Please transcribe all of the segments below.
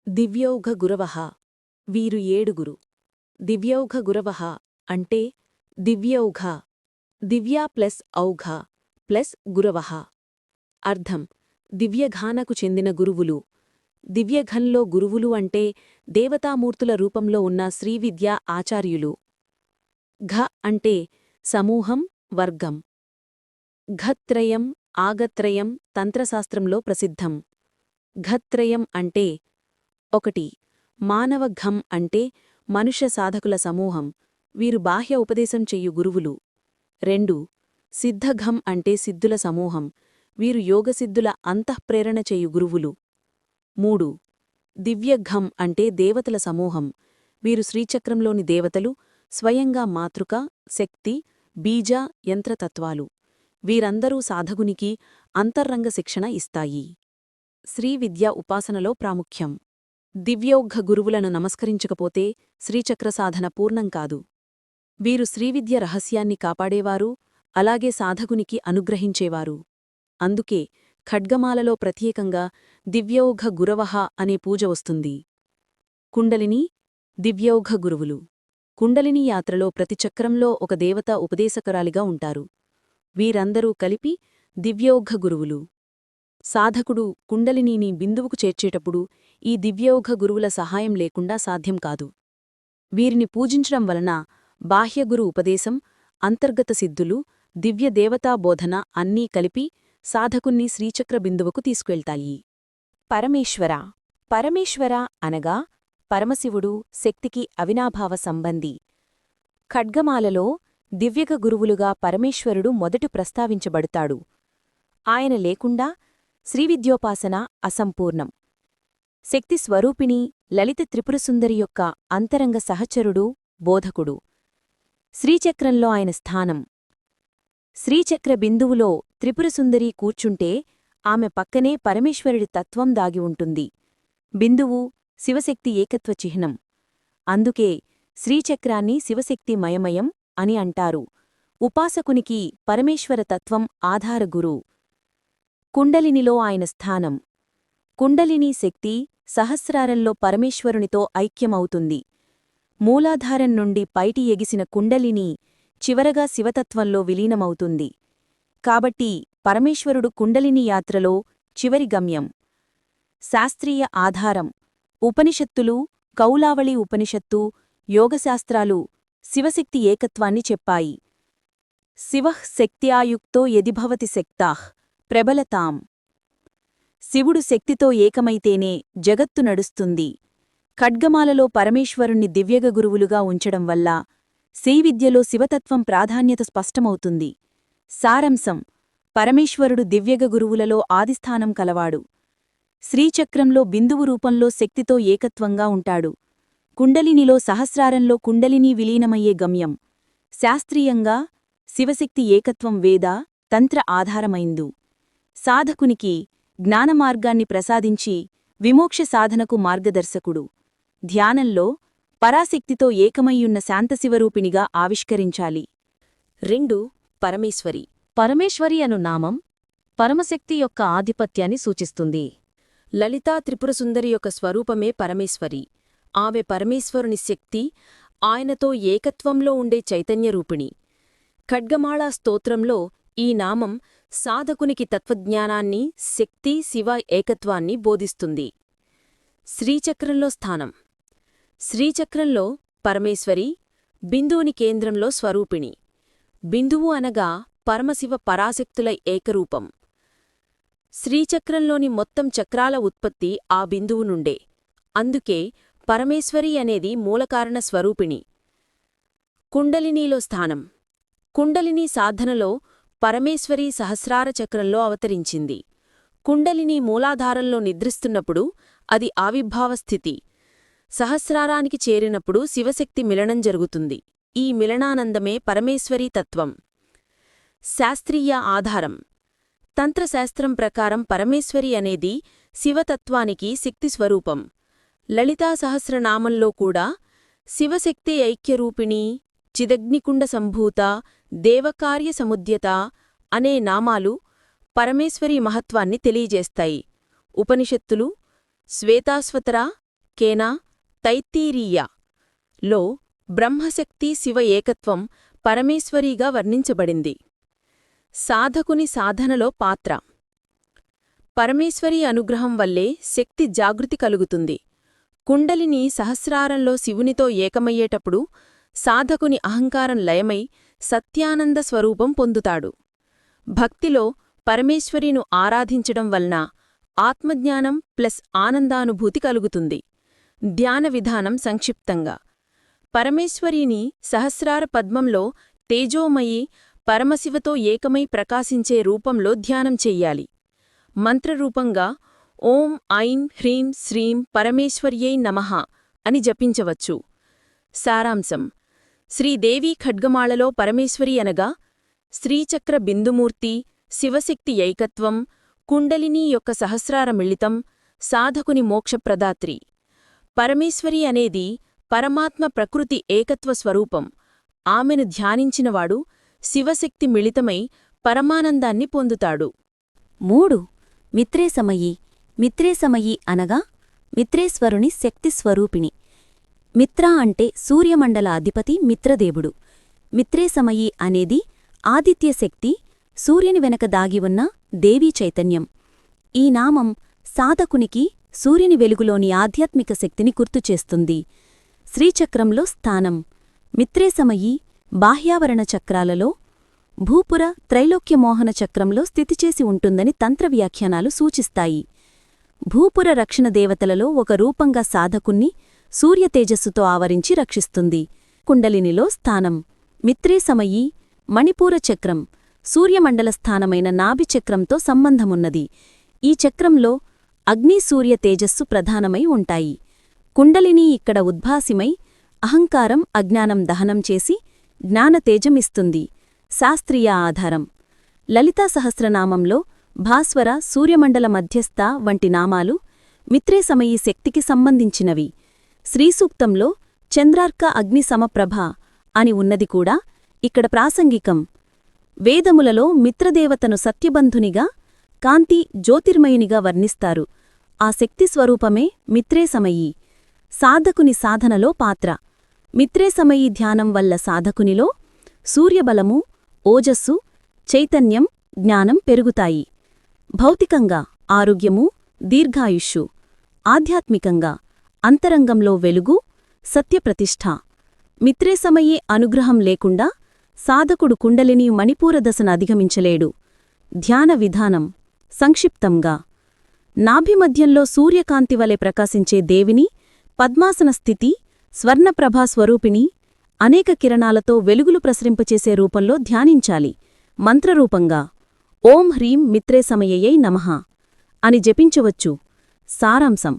దివ్యౌఘ గురవః వీరు ఏడుగురు. దివ్యౌఘ గురవః అంటే దివ్యౌఘ, దివ్య ప్లస్ ఔఘ ప్లస్ గురవః. అర్థం: దివ్యఘానకు చెందిన గురువులు. దివ్యఘంలో గురువులు అంటే దేవతామూర్తుల రూపంలో ఉన్న శ్రీవిద్యా ఆచార్యులు. ఘ అంటే సమూహం, వర్గం. ఘత్రయం, ఆగత్రయం తంత్రశాస్త్రంలో ప్రసిద్ధం. ఘత్రయం అంటే 1. మానవ ఘం అంటే మనుష్య సాధకుల సమూహం, వీరు బాహ్య ఉపదేశం చెయ్యు గురువులు. 2. సిద్ధఘం అంటే సిద్ధుల సమూహం, వీరు యోగసిద్ధుల అంతఃప్రేరణ చెయ్యు గురువులు. 3. దివ్యఘం అంటే దేవతల సమూహం, వీరు శ్రీచక్రంలోని దేవతలు, స్వయంగా మాతృక, శక్తి, బీజ, యంత్రతత్వాలు. వీరందరూ సాధకునికి అంతర్రంగ శిక్షణ ఇస్తాయి. శ్రీవిద్య ఉపాసనలో ప్రాముఖ్యం. దివ్యౌఘ గురువులను నమస్కరించకపోతే శ్రీచక్ర సాధన పూర్ణం కాదు. వీరు శ్రీవిద్య రహస్యాన్ని కాపాడేవారు, అలాగే సాధకునికి అనుగ్రహించేవారు. అందుకే ఖడ్గమాలలో ప్రత్యేకంగా దివ్యౌఘ గురవః అనే పూజ వస్తుంది. కుండలిని, దివ్యౌఘ గురువులు. కుండలిని యాత్రలో ప్రతి చక్రంలో ఒక దేవత ఉపదేశకరాలిగా ఉంటారు. వీరందరూ కలిపి దివ్యౌఘ గురువులు. సాధకుడు కుండలినీని బిందువుకు చేర్చేటప్పుడు ఈ దివ్యౌఘ గురువుల సహాయం లేకుండా సాధ్యం కాదు. వీరిని పూజించడం వలన బాహ్యగురు ఉపదేశం, అంతర్గత సిద్ధులు, దివ్య దేవతా బోధన అన్నీ కలిపి సాధకున్ని శ్రీచక్ర బిందువుకు తీసుకెళ్తాయి. పరమేశ్వర. పరమేశ్వర అనగా పరమశివుడు, శక్తికి అవినాభావ సంబంధి. ఖడ్గమాలలో దివ్యగ గురువులుగా పరమేశ్వరుడు మొదట ప్రస్తావించబడతాడు. ఆయన లేకుండా శ్రీవిద్యోపాసన అసంపూర్ణం. శక్తి స్వరూపిణి లలిత త్రిపురసుందరి యొక్క అంతరంగ సహచరుడు, బోధకుడు. శ్రీచక్రంలో ఆయన స్థానం. శ్రీచక్ర బిందువులో త్రిపురసుందరి కూర్చుంటే ఆమె పక్కనే పరమేశ్వరుడి తత్వం దాగి ఉంటుంది. బిందువు శివశక్తి ఏకత్వ చిహ్నం. అందుకే శ్రీచక్రాన్ని శివశక్తిమయమయం అని అంటారు. ఉపాసకునికి పరమేశ్వర తత్వం ఆధారగురు. కుండలినిలో ఆయన స్థానం. కుండలినీ శక్తి సహస్రారంలో పరమేశ్వరునితో ఐక్యమవుతుంది. మూలాధారం నుండి పైటి ఎగిసిన కుండలిని చివరగా శివతత్వంలో విలీనమవుతుంది. కాబట్టి పరమేశ్వరుడు కుండలిని యాత్రలో చివరి గమ్యం. శాస్త్రీయ ఆధారం. ఉపనిషత్తులు, కౌలావళి ఉపనిషత్తు, యోగశాస్త్రాలు శివశక్తి ఏకత్వాన్ని చెప్పాయి. శివః శక్త్యాయుక్తో యదిభవతి శక్తాః ప్రబలతాం. శివుడు శక్తితో ఏకమైతేనే జగత్తు నడుస్తుంది. ఖడ్గమాలలో పరమేశ్వరుణ్ణి దివ్యగ గురువులుగా ఉంచడం వల్ల శ్రీవిద్యలో శివతత్వం ప్రాధాన్యత స్పష్టమవుతుంది. సారాంశం: పరమేశ్వరుడు దివ్యగ గురువులలో ఆదిస్థానం కలవాడు. శ్రీచక్రంలో బిందువు రూపంలో శక్తితో ఏకత్వంగా ఉంటాడు. కుండలినిలో సహస్రారంలో కుండలినీ విలీనమయ్యే గమ్యం. శాస్త్రీయంగా శివశక్తి ఏకత్వం వేద, తంత్ర ఆధారమైందు. సాధకునికి జ్ఞానమార్గాన్ని ప్రసాదించి విమోక్ష సాధనకు మార్గదర్శకుడు. ధ్యానంలో పరాశక్తితో ఏకమయ్యున్న శాంతశివరూపిణిగా ఆవిష్కరించాలి. 2. పరమేశ్వరి. పరమేశ్వరి అను నామం పరమశక్తి యొక్క ఆధిపత్యాన్ని సూచిస్తుంది. లలితా త్రిపురసుందరి యొక్క స్వరూపమే పరమేశ్వరి. ఆమె పరమేశ్వరుని శక్తి, ఆయనతో ఏకత్వంలో ఉండే చైతన్యరూపిణి. ఖడ్గమాళా స్తోత్రంలో ఈ నామం సాధకునికి తత్వజ్ఞానాన్ని, శక్తి, శివ ఏకత్వాన్ని బోధిస్తుంది. శ్రీచక్రంలో స్థానం. శ్రీచక్రంలో పరమేశ్వరి, బిందువుని కేంద్రంలో స్వరూపిణి. బిందువు అనగా పరమశివ పరాశక్తుల ఏకరూపం. శ్రీచక్రంలోని మొత్తం చక్రాల ఉత్పత్తి ఆ బిందువు నుండే. అందుకే పరమేశ్వరి అనేది మూలకారణ స్వరూపిణి. కుండలినీలో స్థానం. కుండలినీ సాధనలో పరమేశ్వరి సహస్రార చక్రంలో అవతరించింది. కుండలిని మూలాధారంలో నిద్రిస్తున్నప్పుడు అది ఆవిర్భావస్థితి. సహస్రారానికి చేరినప్పుడు శివశక్తి మిలనం జరుగుతుంది. ఈ మిలనానందమే పరమేశ్వరీ తత్వం. శాస్త్రీయ ఆధారం. తంత్రశాస్త్రం ప్రకారం పరమేశ్వరి అనేది శివతత్వానికి శక్తిస్వరూపం. లలితా సహస్రనామంలో కూడా శివశక్తి ఐక్యరూపిణి, చిదగ్నికుండ సంభూత, దేవకార్య సముద్యత అనే నామాలు పరమేశ్వరీ మహత్వాన్ని తెలియజేస్తాయి. ఉపనిషత్తులు శ్వేతాశ్వతర, కేనా తైత్తీరీయ లో బ్రహ్మశక్తి శివ ఏకత్వం పరమేశ్వరీగా వర్ణించబడింది. సాధకుని సాధనలో పాత్ర. పరమేశ్వరీ అనుగ్రహం వల్లే శక్తి జాగృతి కలుగుతుంది. కుండలిని సహస్రారంలో శివునితో ఏకమయ్యేటప్పుడు సాధకుని అహంకారం లయమై సత్యానంద స్వరూపం పొందుతాడు. భక్తిలో పరమేశ్వరీను ఆరాధించడం వలన ఆత్మజ్ఞానం ప్లస్ ఆనందానుభూతి కలుగుతుంది. ధ్యాన విధానం సంక్షిప్తంగా. పరమేశ్వరీని సహస్రార పద్మంలో తేజోమయీ పరమశివతో ఏకమై ప్రకాశించే రూపంలో ధ్యానం చెయ్యాలి. మంత్రరూపంగా ఓం ఐం హ్రీం శ్రీం పరమేశ్వర్యై నమః అని జపించవచ్చు. సారాంశం: శ్రీదేవీ ఖడ్గమాళలో పరమేశ్వరి అనగా శ్రీచక్ర బిందుమూర్తి, శివశక్తి ఐకత్వం, కుండలినీ యొక్క సహస్రార మిళితం, సాధకుని మోక్షప్రదాత్రి. పరమేశ్వరి అనేది పరమాత్మ ప్రకృతి ఏకత్వ స్వరూపం. ఆమెను ధ్యానించినవాడు శివశక్తి మిళితమై పరమానందాన్ని పొందుతాడు. 3. మిత్రేసమయీ. మిత్రేసమయీ అనగా మిత్రేశ్వరుని శక్తిస్వరూపిణి. మిత్ర అంటే సూర్యమండల అధిపతి మిత్రదేవుడు. మిత్రేసమయీ అనేది ఆదిత్యశక్తి, సూర్యుని వెనక దాగివున్న దేవీ చైతన్యం. ఈ నామం సాధకునికి సూర్యుని వెలుగులోని ఆధ్యాత్మిక శక్తిని గుర్తుచేస్తుంది. శ్రీచక్రంలో స్థానం. మిత్రేసమయీ బాహ్యావరణ చక్రాలలో భూపుర త్రైలోక్యమోహన చక్రంలో స్థితిచేసి ఉంటుందని తంత్రవ్యాఖ్యానాలు సూచిస్తాయి. భూపుర రక్షణ దేవతలలో ఒక రూపంగా సాధకున్ని సూర్యతేజస్సుతో ఆవరించి రక్షిస్తుంది. కుండలినిలో స్థానం. మిత్రేసమయీ మణిపూర చక్రం సూర్యమండల స్థానమైన నాభిచక్రంతో సంబంధమున్నది. ఈ చక్రంలో అగ్ని సూర్య తేజస్సు ప్రధానమై ఉంటాయి. కుండలిని ఇక్కడ ఉద్భాసిమై అహంకారం అజ్ఞానం దహనం చేసి జ్ఞానతేజమిస్తుంది. శాస్త్రీయ ఆధారం: లలితా సహస్రనామంలో భాస్వర, సూర్యమండల మధ్యస్థ వంటి నామాలు మిత్రేసమయీ శక్తికి సంబంధించినవి. శ్రీసూక్తంలో చంద్రార్క అగ్ని సమప్రభ అని ఉన్నది కూడా ఇక్కడ ప్రాసంగికం. వేదములలో మిత్రదేవతను సత్యబంధునిగా, కాంతి జ్యోతిర్మయునిగా వర్ణిస్తారు. ఆ శక్తిస్వరూపమే మిత్రేసమయీ. సాధకుని సాధనలో పాత్ర. మిత్రేసమయీ ధ్యానం వల్ల సాధకునిలో సూర్యబలము, ఓజస్సు, చైతన్యం, జ్ఞానం పెరుగుతాయి. భౌతికంగా ఆరోగ్యము, దీర్ఘాయుష్షు. ఆధ్యాత్మికంగా అంతరంగంలో వెలుగు, సత్యప్రతిష్ఠ. మిత్రేసమయీ అనుగ్రహం లేకుండా సాధకుడు కుండలిని మణిపూరదశను అధిగమించలేడు. ధ్యాన విధానం సంక్షిప్తంగా: నాభిమధ్యంలో సూర్యకాంతివలె ప్రకాశించే దేవిని పద్మాసన స్థితి, స్వర్ణప్రభా స్వరూపిణి, అనేక కిరణాలతో వెలుగులు ప్రసరింపచేసే రూపంలో ధ్యానించాలి. మంత్రరూపంగా ఓం హ్రీం మిత్రేసమయై నమః అని జపించవచ్చు. సారాంశం: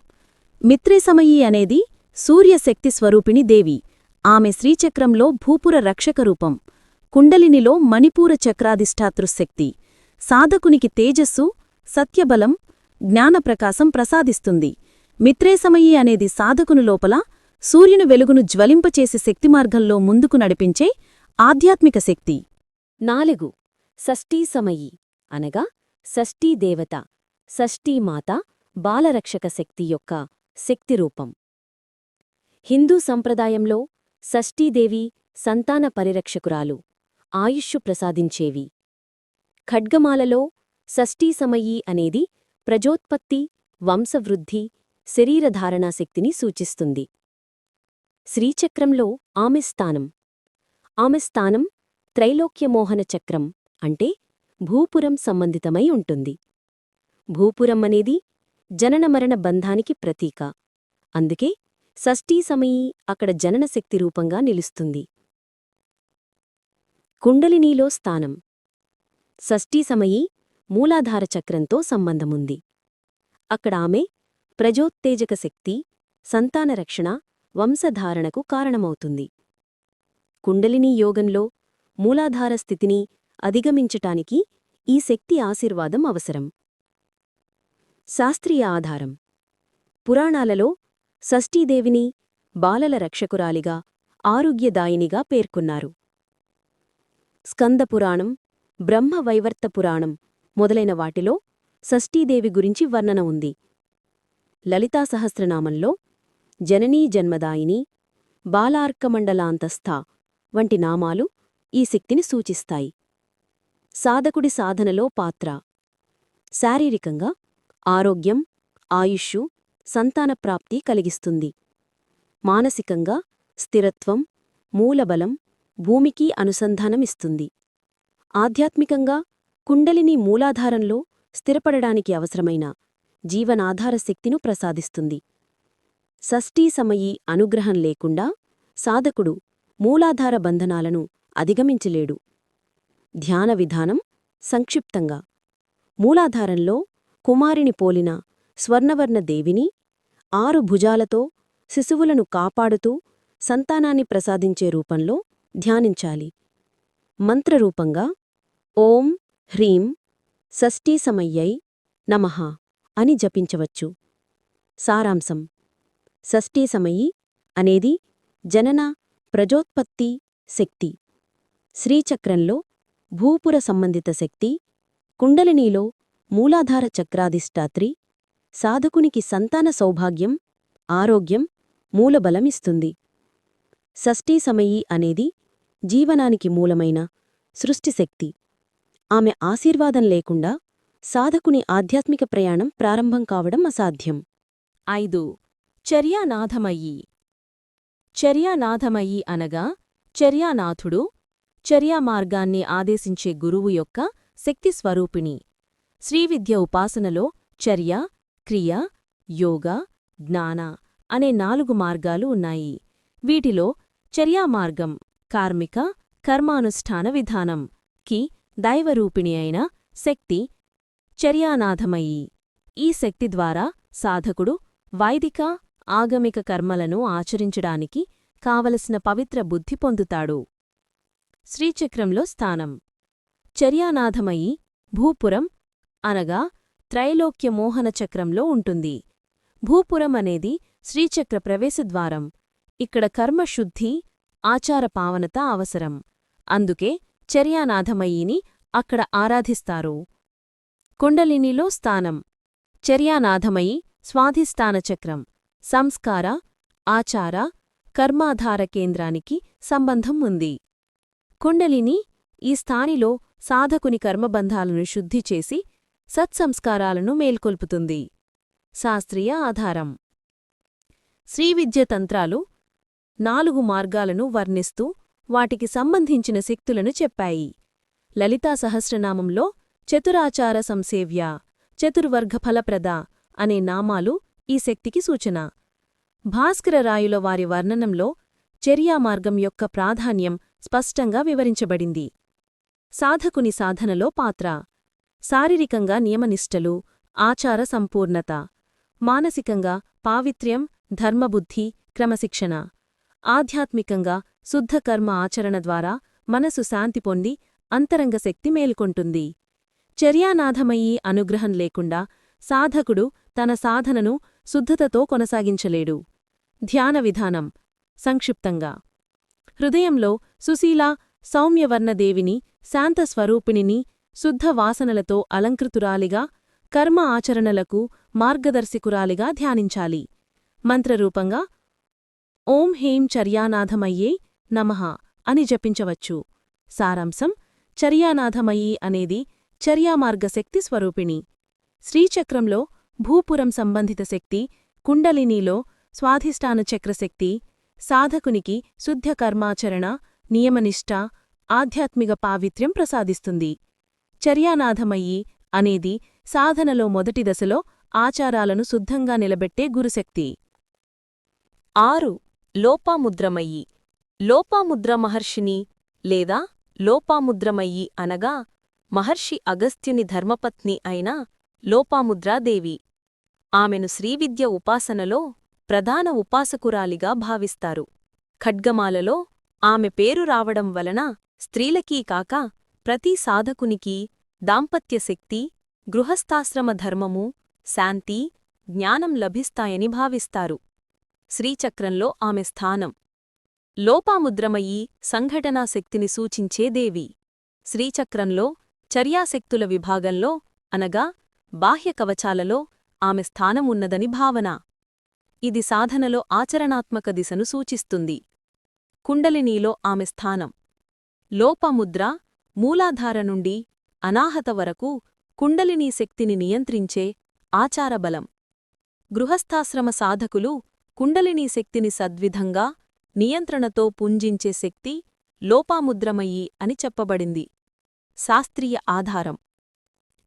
మిత్రేసమయీ అనేది సూర్యశక్తి స్వరూపిణి దేవి. ఆమె శ్రీచక్రంలో భూపుర రక్షకరూపం. కుండలినిలో మణిపూర చక్రాధిష్ఠాతృశక్తి. సాధకునికి తేజస్సు, సత్యబలం, జ్ఞానప్రకాశం ప్రసాదిస్తుంది. మిత్రేసమయీ అనేది సాధకుని లోపల సూర్యుని వెలుగును జ్వలింపచేసి శక్తిమార్గంలో ముందుకు నడిపించే ఆధ్యాత్మిక శక్తి. 4. షష్ఠీసమయీ అనగా షష్ఠీదేవత, షష్ఠీమాత, బాలరక్షక శక్తి యొక్క శక్తిరూపం. హిందూ సంప్రదాయంలో షష్ఠీదేవి సంతాన పరిరక్షకురాలు, ఆయుష్షు ప్రసాదించేవి. ఖడ్గమాలలో షష్ఠీసమయీ అనేది ప్రజోత్పత్తి, వంశవృద్ధి, శరీరధారణాశక్తిని సూచిస్తుంది. శ్రీచక్రంలో ఆమె స్థానం. ఆమె స్థానం త్రైలోక్యమోహన చక్రం అంటే భూపురం సంబంధితమై ఉంటుంది. భూపురం అనేది జననమరణ బంధానికి ప్రతీక. అందుకే షష్ఠీసమయీ అక్కడ జననశక్తి రూపంగా నిలుస్తుంది. కుండలినీలో స్థానం. షష్ఠీసమయీ మూలాధార చక్రంతో సంబంధముంది. అక్కడ ఆమె ప్రజోత్తేజక శక్తి, సంతానరక్షణ, వంశధారణకు కారణమవుతుంది. కుండలినీ యోగంలో మూలాధార స్థితిని అధిగమించటానికి ఈ శక్తి ఆశీర్వాదం అవసరం. శాస్త్రీయ ఆధారం: పురాణాలలో షష్ఠీదేవిని బాలల రక్షకురాలిగా, ఆరోగ్యదాయినిగా పేర్కొన్నారు. స్కందపురాణం, బ్రహ్మవైవర్త పురాణం మొదలైన వాటిలో షష్ఠీదేవి గురించి వర్ణన ఉంది. లలితా సహస్రనామంలో జననీ జన్మదాయిని, బాలార్కమండలాంతస్థ వంటి నామాలు ఈ శక్తిని సూచిస్తాయి. సాధకుడి సాధనలో పాత్ర. శారీరకంగా ఆరోగ్యం, ఆయుష్షు, సంతానప్రాప్తి కలిగిస్తుంది. మానసికంగా స్థిరత్వం, మూలబలం, భూమికి అనుసంధానమిస్తుంది. ఆధ్యాత్మికంగా కుండలిని మూలాధారంలో స్థిరపడడానికి అవసరమైన జీవనాధార శక్తిను ప్రసాదిస్తుంది. షష్ఠీ సమయీ అనుగ్రహం లేకుండా సాధకుడు మూలాధార బంధనాలను అధిగమించలేడు. ధ్యాన విధానం సంక్షిప్తంగా: మూలాధారంలో కుమారిని పోలిన స్వర్ణవర్ణ దేవిని 6 భుజాలతో శిశువులను కాపాడుతూ సంతానాన్ని ప్రసాదించే రూపంలో ధ్యానించాలి. మంత్రరూపంగా ఓం హ్రీం షష్ఠీ సమయ్యై నమః అని జపించవచ్చు. సారాంశం: షష్ఠీ సమయీ అనేది జనన, ప్రజోత్పత్తి శక్తి. శ్రీచక్రంలో భూపుర సంబంధిత శక్తి, కుండలినీలో మూలాధార చక్రాధిష్టాత్రి సాధకునికి సంతాన సౌభాగ్యం, ఆరోగ్యం, మూలబలమిస్తుంది. షష్ఠీ సమయీ అనేది జీవనానికి మూలమైన సృష్టిశక్తి. ఆమె ఆశీర్వాదం లేకుండా సాధకుని ఆధ్యాత్మిక ప్రయాణం ప్రారంభం కావడం అసాధ్యం. 5. చర్యానాథమయీ. చర్యానాథమయీ అనగా చర్యానాథుడు, చర్యామార్గాన్ని ఆదేశించే గురువు యొక్క శక్తి స్వరూపిణి. శ్రీవిద్య ఉపాసనలో చర్య, క్రియ, యోగ, జ్ఞాన అనే 4 మార్గాలు ఉన్నాయి. వీటిలో చర్యామార్గం కార్మిక కర్మానుష్ఠాన విధానం కి దైవరూపిణి అయిన శక్తి చర్యానాథమయీ. ఈ శక్తి ద్వారా సాధకుడు వైదిక, ఆగమిక కర్మలను ఆచరించడానికి కావలసిన పవిత్ర బుద్ధి పొందుతాడు. శ్రీచక్రంలో స్థానం. చర్యానాథమయీ భూపురం అనగా త్రైలోక్య మోహన చక్రంలో ఉంటుంది. భూపురం అనేది శ్రీచక్ర ప్రవేశద్వారం. ఇక్కడ కర్మశుద్ధి, ఆచార పావనత అవసరం. అందుకే చర్యానాథమయీని అక్కడ ఆరాధిస్తారు. కుండలినిలో స్థానం. చర్యానాథమయీ స్వాధిష్టాన చక్రం, సంస్కార, ఆచార, కర్మాధార కేంద్రానికి సంబంధం ఉంది. కుండలిని ఈ స్థానిలో సాధకుని కర్మబంధాలను శుద్ధి చేసి సత్సంస్కారాలను మేల్కొల్పుతుంది. శాస్త్రీయ ఆధారం. శ్రీవిద్య తంత్రాలు 4 మార్గాలను వర్ణిస్తూ వాటికి సంబంధించిన శక్తులను చెప్పాయి. లలితా సహస్రనామంలో చతురాచార సంసేవ్య, చతుర్వర్గ ఫలప్రద అనే నామాలు ఈ శక్తికి సూచన. భాస్కరరాయుల వారి వర్ణనంలో చర్యామార్గం యొక్క ప్రాధాన్యం స్పష్టంగా వివరించబడింది. సాధకుని సాధనలో పాత్ర. శారీరకంగా నియమనిష్టలు, ఆచార సంపూర్ణత. మానసికంగా పావిత్ర్యం, ధర్మబుద్ధి, క్రమశిక్షణ. ఆధ్యాత్మికంగా శుద్ధ కర్మ ఆచరణ ద్వారా మనసు శాంతి పొంది అంతరంగ శక్తి మేల్కొంటుంది. చర్యానాథమయీ అనుగ్రహం లేకుండా సాధకుడు తన సాధనను శుద్ధతతో కొనసాగించలేడు. ధ్యాన విధానం సంక్షిప్తంగా: హృదయంలో సుశీల, సౌమ్యవర్ణదేవిని, శాంతస్వరూపిణిని శుద్ధ వాసనలతో అలంకృతురాలిగా, కర్మ ఆచరణలకు మార్గదర్శకురాలిగా ధ్యానించాలి. మంత్రరూపంగా ఓం హ్రీం చర్యానాథమయ్యే నమః అని జపించవచ్చు. సారాంశం: చర్యానాథమయీ అనేది చర్యామార్గ శక్తి స్వరూపిణి. శ్రీచక్రంలో భూపురం సంబంధిత శక్తి, కుండలినీలో స్వాధిష్టాన చక్రశక్తి సాధకునికి శుద్ధ కర్మాచరణ, నియమనిష్ట, ఆధ్యాత్మిక పావిత్ర్యం ప్రసాదిస్తుంది. చర్యానాథమయీ అనేది సాధనలో మొదటి దశలో ఆచారాలను శుద్ధంగా నిలబెట్టే గురుశక్తి. 6. లోపాముద్రమయీ. లోపాముద్ర మహర్షిని లేదా లోపాముద్రమయీ అనగా మహర్షి అగస్త్యుని ధర్మపత్ని అయిన లోపాముద్రాదేవి. ఆమెను శ్రీవిద్య ఉపాసనలో ప్రధాన ఉపాసకురాలిగా భావిస్తారు. ఖడ్గమాలలో ఆమె పేరు రావడం వలన స్త్రీలకీ కాక ప్రతి సాధకునికీ దాంపత్యశక్తి, గృహస్థాశ్రమ ధర్మము, శాంతి, జ్ఞానం లభిస్తాయని భావిస్తారు. శ్రీచక్రంలో ఆమె స్థానం. లోపాముద్రమయీ సంఘటనా శక్తిని సూచించే దేవి. శ్రీచక్రంలో చర్యాశక్తుల విభాగంలో అనగా బాహ్య కవచాలలో ఆమె స్థానం ఉన్నదని భావన. ఇది సాధనలో ఆచరణాత్మక దిశను సూచిస్తుంది. కుండలినీలో ఆమె స్థానం. లోపముద్ర మూలాధార నుండి అనాహత వరకు కుండలినీ శక్తిని నియంత్రించే ఆచారబలం. గృహస్థాశ్రమ సాధకులు కుండలినీ శక్తిని సద్విధంగా నియంత్రణతో పుంజించే శక్తి లోపాముద్రమయీ అని చెప్పబడింది. శాస్త్రీయ ఆధారం.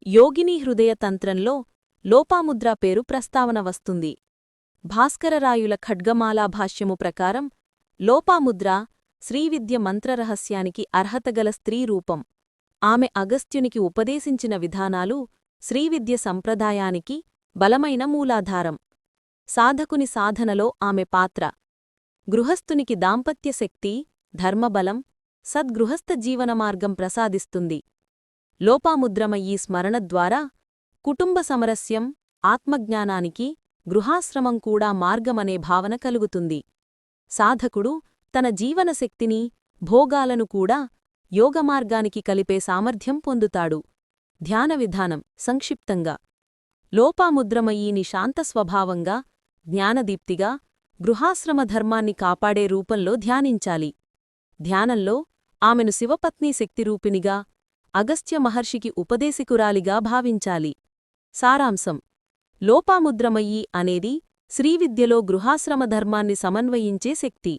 యోగినీ హృదయ తంత్రంలో లోపాముద్ర పేరు ప్రస్తావన వస్తుంది. భాస్కరరాయుల ఖడ్గమాలా భాష్యము ప్రకారం లోపాముద్ర శ్రీవిద్య మంత్రరహస్యానికి అర్హతగల స్త్రీ రూపం. ఆమె అగస్త్యునికి ఉపదేశించిన విధానాలు శ్రీవిద్య సంప్రదాయానికి బలమైన మూలాధారం. సాధకుని సాధనలో ఆమె పాత్ర. గృహస్థునికి దాంపత్య శక్తి, ధర్మబలం, సద్గృహస్థ జీవనమార్గం ప్రసాదిస్తుంది. లోపాముద్రమయీ స్మరణ ద్వారా కుటుంబ సమరస్యం, ఆత్మజ్ఞానానికి గృహాశ్రమం కూడా మార్గమనే భావన కలుగుతుంది. సాధకుడు తన జీవనశక్తిని, భోగాలను కూడా యోగమార్గానికి కలిపే సామర్థ్యం పొందుతాడు. ధ్యాన విధానం సంక్షిప్తంగా. లోపాముద్రమయీని శాంతస్వభావంగా, జ్ఞానదీప్తిగా, గృహాశ్రమ ధర్మాన్ని కాపాడే రూపంలో ధ్యానించాలి. ధ్యానంలో ఆమెను శివపత్నీ శక్తిరూపిణిగా, అగస్త్య మహర్షికి ఉపదేశికురాలిగా భావించాలి. సారాంశం. లోపాముద్రమయీ అనేది శ్రీవిద్యలో గృహాశ్రమ ధర్మాన్ని సమన్వయించే శక్తి.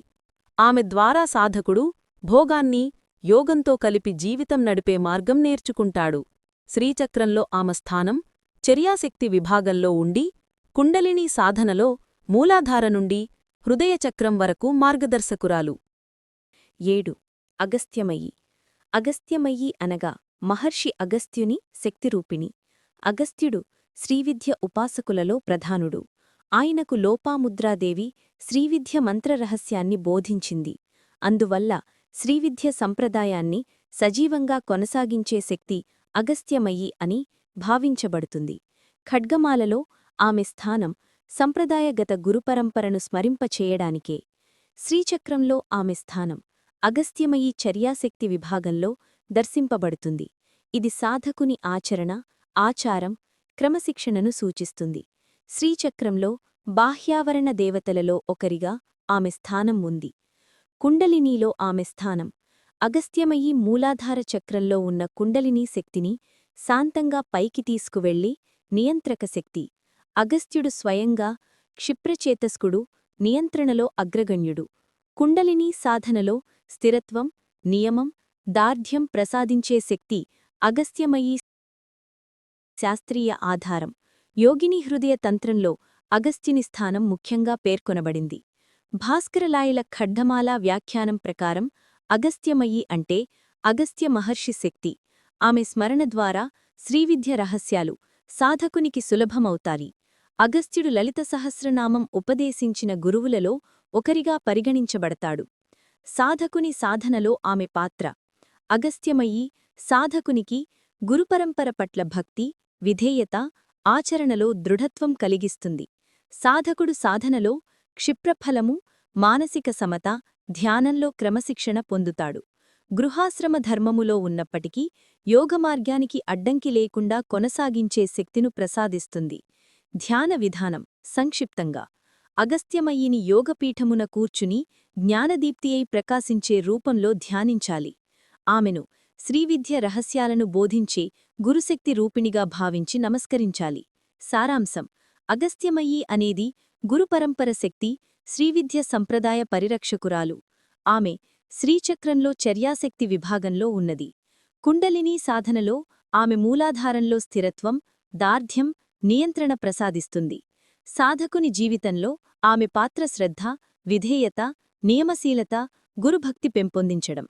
ఆమె ద్వారా సాధకుడు భోగాన్ని యోగంతో కలిపి జీవితం నడిపే మార్గం నేర్చుకుంటాడు. శ్రీచక్రంలో ఆమె స్థానం చర్యాశక్తి విభాగంలో ఉండి కుండలినీ సాధనలో మూలాధార నుండి హృదయచక్రం వరకు మార్గదర్శకురాలు. 7. అగస్త్యమయీ. అగస్త్యమయీ అనగా మహర్షి అగస్త్యుని శక్తిరూపిణి. అగస్త్యుడు శ్రీవిద్య ఉపాసకులలో ప్రధానుడు. ఆయనకు లోపాముద్రాదేవి శ్రీవిద్య మంత్రరహస్యాన్ని బోధించింది. అందువల్ల శ్రీవిద్య సంప్రదాయాన్ని సజీవంగా కొనసాగించే శక్తి అగస్త్యమయీ అని భావించబడుతుంది. ఖడ్గమాలలో ఆమె స్థానం సంప్రదాయగత గురుపరంపరను స్మరింపచేయడానికే. శ్రీచక్రంలో ఆమె స్థానం అగస్త్యమయీ చర్యాశక్తి విభాగంలో దర్శింపబడుతుంది. ఇది సాధకుని ఆచరణ, ఆచారం, క్రమశిక్షణను సూచిస్తుంది. శ్రీచక్రంలో బాహ్యావరణ దేవతలలో ఒకరిగా ఆమె స్థానం ఉంది. కుండలినీలో ఆమె స్థానం అగస్త్యమయీ మూలాధార చక్రంలో ఉన్న కుండలినీ శక్తిని శాంతంగా పైకి తీసుకువెళ్లి నియంత్రక శక్తి. అగస్త్యుడు స్వయంగా క్షిప్రచేతస్కుడు, నియంత్రణలో అగ్రగణ్యుడు. కుండలినీ సాధనలో స్థిరత్వం, నియమం, దార్ఢ్యం ప్రసాదించే శక్తి అగస్త్యమయీ. శాస్త్రీయ ఆధారం. యోగిని హృదయ తంత్రంలో అగస్త్యుని స్థానం ముఖ్యంగా పేర్కొనబడింది. భాస్కరలాయుల ఖడ్గమాలా వ్యాఖ్యానం ప్రకారం అగస్త్యమయీ అంటే అగస్త్య మహర్షి శక్తి. ఆమె స్మరణ ద్వారా శ్రీవిద్య రహస్యాలు సాధకునికి సులభమవుతాయి. అగస్త్యుడు లలిత సహస్రనామం ఉపదేశించిన గురువులలో ఒకరిగా పరిగణించబడతాడు. సాధకుని సాధనలో ఆమె పాత్ర. అగస్త్యమయీ సాధకునికి గురుపరంపర పట్ల భక్తి, విధేయత, ఆచరణలో దృఢత్వం కలిగిస్తుంది. సాధకుడు సాధనలో క్షిప్రఫలము, మానసిక సమత, ధ్యానంలో క్రమశిక్షణ పొందుతాడు. గృహాశ్రమ ధర్మములో ఉన్నప్పటికీ యోగమార్గానికి అడ్డంకి లేకుండా కొనసాగించే శక్తిను ప్రసాదిస్తుంది. ధ్యాన విధానం సంక్షిప్తంగా. అగస్త్యమయీని యోగపీఠమున కూర్చుని జ్ఞానదీప్తియై ప్రకాశించే రూపంలో ధ్యానించాలి. ఆమెను శ్రీవిద్య రహస్యాలను బోధించే గురుశక్తి రూపిణిగా భావించి నమస్కరించాలి. సారాంశం. అగస్త్యమయీ అనేది గురుపరంపర శక్తి, శ్రీవిద్య సంప్రదాయ పరిరక్షకురాలు. ఆమె శ్రీచక్రంలో చర్యాశక్తి విభాగంలో ఉన్నది. కుండలినీ సాధనలో ఆమె మూలాధారంలో స్థిరత్వం, దార్ఢ్యం, నియంత్రణ ప్రసాదిస్తుంది. సాధకుని జీవితంలో ఆమె పాత్ర శ్రద్ధ, విధేయత, నియమశీలత, గురుభక్తి పెంపొందించడం.